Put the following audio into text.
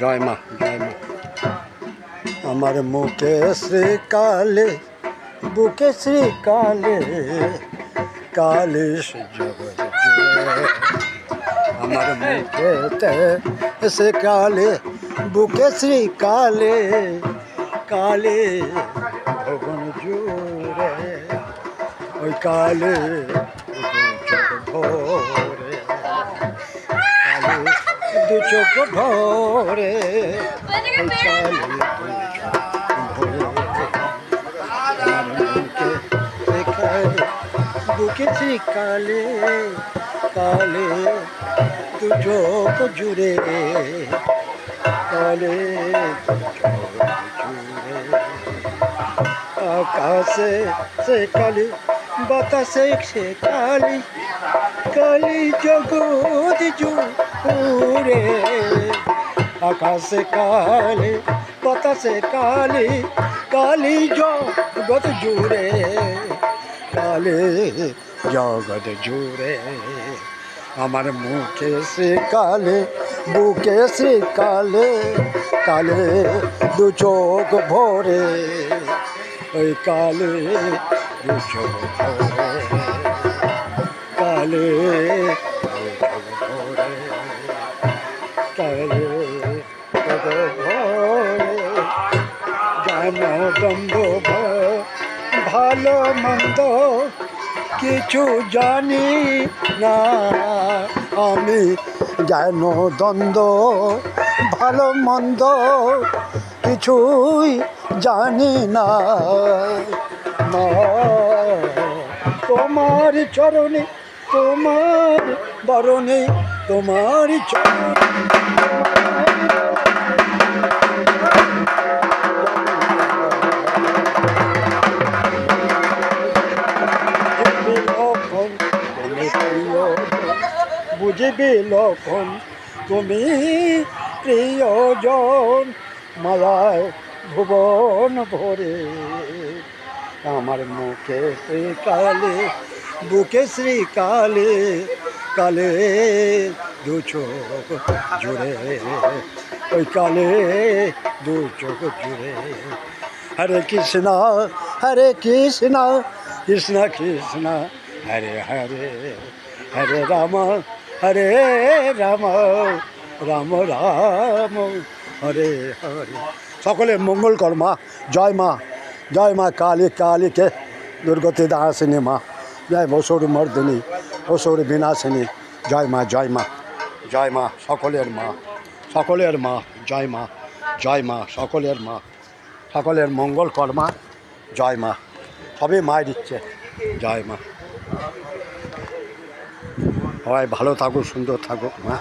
জয় মা জয় মা। আমার মুখে শ্রীকালে বুকে শ্রীকালে কালে জগৎ জুড়ে। আমার মুখেতে শ্রীকালে বুকে শ্রীকালে কালে ভুবন জুড়ে। ওই কালে ভোরে দু চোখ ভরে ওই কালে বুকে শ্রীকালে কালে দু চোখ জুড়ে কালে জুড়ে। আকাশে সে কালি বাতাসে সে কালি কালি জগৎ জুড়ে। আকাশে কালি বাতাসে কালি কালি জগৎ জুড়ে কালে জগৎ জুড়ে। আমার মুখে সে কালে বুকে সে কালে কালে দু চোখ ভরে ওই কালে দু চোখ ভরে কালে দু চোখ ভরে কালে ভরে জ্ঞান দ্বন্দ্ব ভালো মন্দ কিছু জানি না আমি। জ্ঞান দ্বন্দ্ব ভালো মন্দ কিছুই জানি না। তোমার চরণে তোমার বরণে তোমার চরণে বুঝিবি লক্ষণ তুমি প্রিয়জন মালায় ভুবন ভরে। আমার মুখে শ্রীকালে বুকে শ্রীকালে কালে দু চোখ জুড়ে ওই কালে দু চোখ জুড়ে। হরে কৃষ্ণ কৃষ্ণ কৃষ্ণ হরে হরে হরে রাম হরে রাম রাম রাম হরে হরে। সকলে মঙ্গল কর মা। জয় মা কালী কালীকে দুর্গতি দাসিনী মা। জয় অসুর মর্দিনী অসুর বিনাশিনী। জয় মা জয় মা জয় মা সকলের মা সকলের মা। জয় মা সকলের মা সকলের মঙ্গল কর মা। জয় মা সবই মায়ের ইচ্ছে। জয় মা। সবাই ভালো থাকুক সুন্দর থাকুক মা।